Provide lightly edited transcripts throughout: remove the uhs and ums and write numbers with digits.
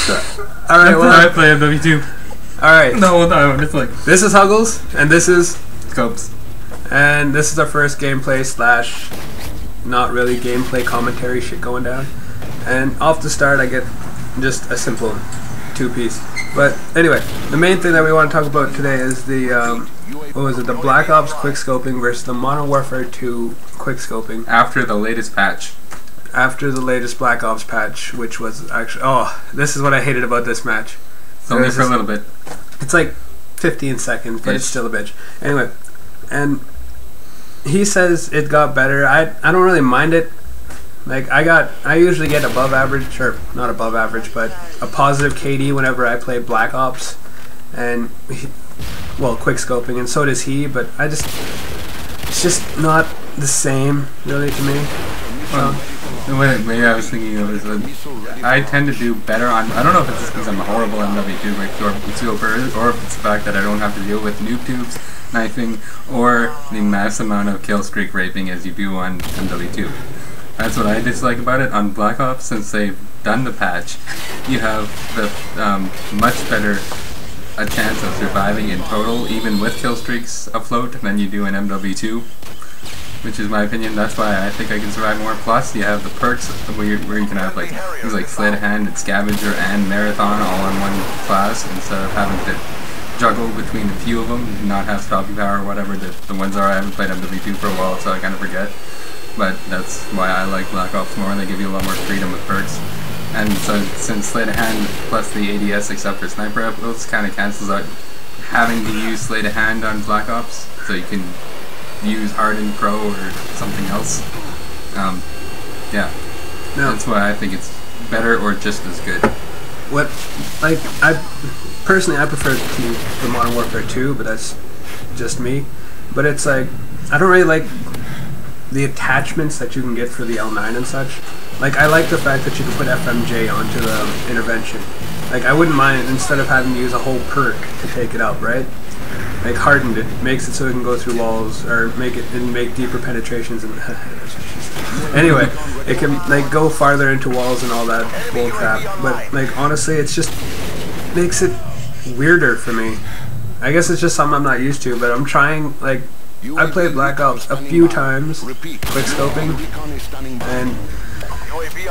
Alright, well, I play MW2. Alright. No, it's like This is Huggles, and this is SKoPEz. And this is our first gameplay slash not really gameplay commentary shit going down. And off the start I get just a simple two-piece. But anyway, the main thing that we want to talk about today is the what was it, the Black Ops quickscoping versus the Modern Warfare 2 quickscoping. After the latest patch. After the latest Black Ops patch, which was actually, this is what I hated about this match. Only for a little bit. It's like 15 seconds, but it's still a bitch. Anyway, and he says it got better. I don't really mind it. Like I usually get above average, or not above average, but a positive KD whenever I play Black Ops, and quick scoping, and so does he. But it's just not the same really to me. Maybe I was thinking of is that I tend to do better on. I don't know if it's just because I'm a horrible MW2 quickscoper, or if it's the fact that I don't have to deal with noob tubes, knifing, or the mass amount of kill streak raping as you do on MW2. That's what I dislike about it. On Black Ops, since they've done the patch, you have the much better a chance of surviving in total, even with kill streaks afloat, than you do in MW2. Which is my opinion. That's why I think I can survive more. Plus, you have the perks where you can have like things like Sleight of Hand and Scavenger and Marathon all in one class, instead of having to juggle between a few of them, not have Stopping Power or whatever the ones are. I haven't played MW2 for a while, so I kind of forget. But that's why I like Black Ops more. They give you a lot more freedom with perks. And so since Sleight of Hand plus the ADS except for Sniper uploads kind of cancels out having to use Sleight of Hand on Black Ops, so you can use Hardened Pro or something else. Yeah. No. That's why I think it's better or just as good. I personally prefer the Modern Warfare 2, but that's just me. But it's like, I don't really like the attachments that you can get for the L9 and such. Like, I like the fact that you can put FMJ onto the intervention. Like, I wouldn't mind instead of having to use a whole perk to take it out, right? Like, hardened it, makes it so it can go through walls, or make deeper penetrations, and anyway, it can like go farther into walls and all that bull crap. But like, honestly, it's just makes it weirder for me. I guess it's just something I'm not used to, but I'm trying. Like, I played Black Ops a few times, quick scoping, and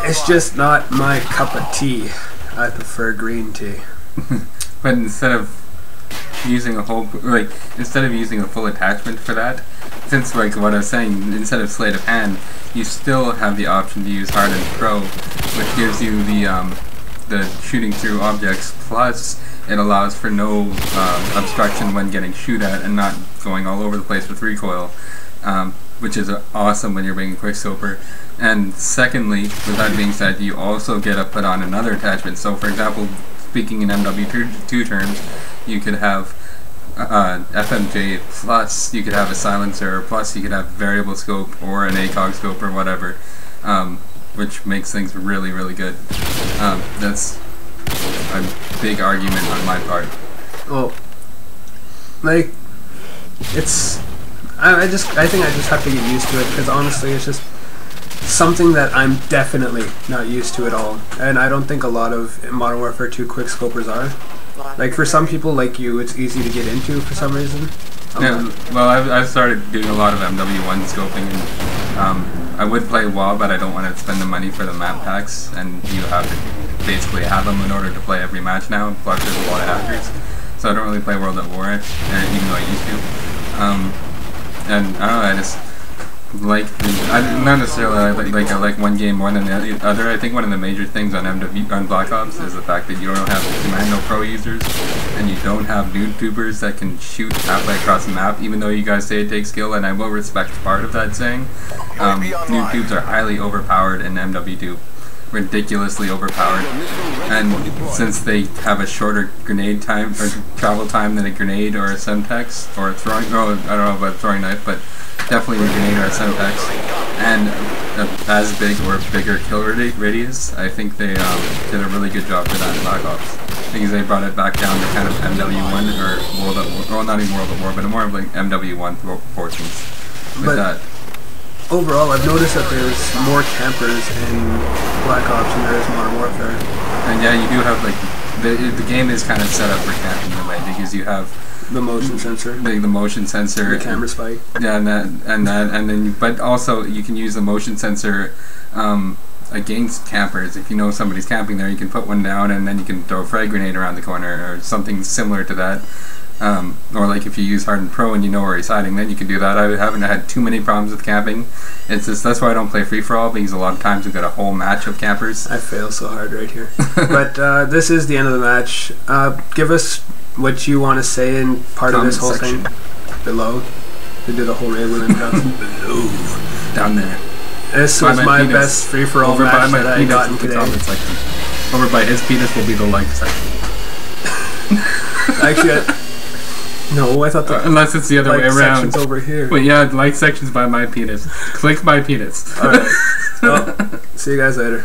it's just not my cup of tea. I prefer green tea. But instead of using a full attachment for that, since like what I was saying, instead of Sleight of Hand, you still have the option to use Hardened Pro, which gives you the shooting through objects, plus it allows for no obstruction when getting shoot at and not going all over the place with recoil, which is awesome when you're being a quickscoper. And secondly, with that being said, you also get to put on another attachment. So for example, speaking in MW2 terms, you could have FMJ, plus you could have a silencer, plus you could have variable scope or an ACOG scope or whatever, which makes things really, really good. That's a big argument on my part. Well, like, it's I think I just have to get used to it, because honestly it's just something that I'm definitely not used to at all, and I don't think a lot of Modern Warfare 2 quickscopers are. Like, for some people like you, it's easy to get into for some reason. Yeah, well, I've started doing a lot of MW1 scoping, and I would play WoW, but I don't want to spend the money for the map packs, and you have to basically have them in order to play every match now, plus there's a lot of hackers. So I don't really play World at War, even though I used to. And I don't know, I just like, not necessarily I like one game more than the other. I think one of the major things on Black Ops is the fact that you don't have Commando Pro users, and you don't have noob tubers that can shoot halfway across the map, even though you guys say it takes skill, and I will respect part of that saying. Noob tubes are highly overpowered in MW2. Ridiculously overpowered, and since they have a shorter grenade time or travel time than a grenade or a Semtex or a throwing, I don't know about a throwing knife, but definitely a grenade or a Semtex, and as big or bigger kill radius, I think they did a really good job for that in Black Ops, because they brought it back down to kind of MW1 or World at War, well, not even World at War, but more of like MW1 proportions with that. Overall, I've noticed that there's more campers in Black Ops than there is Modern Warfare. And yeah, you do have like the game is kind of set up for camping in a way because you have the motion sensor, the motion sensor, the camera spike. Yeah, and then but also you can use the motion sensor against campers. If you know somebody's camping there, you can put one down and then you can throw a frag grenade around the corner or something similar to that. Or like if you use Hardened Pro and you know where he's hiding, then you can do that. I haven't had too many problems with camping. It's just that's why I don't play free for all, because a lot of times we've got a whole match of campers. I fail so hard right here. But this is the end of the match. Give us what you want to say in part of this whole thing below. We did a whole raid with him below. Down there. This was my best free for all match that I gotten today. Over by his penis will be the like section. Actually. No, I thought the unless it's the other way around. Section's over here. But yeah, like sections by my penis. Click my penis. Alright. Well, see you guys later.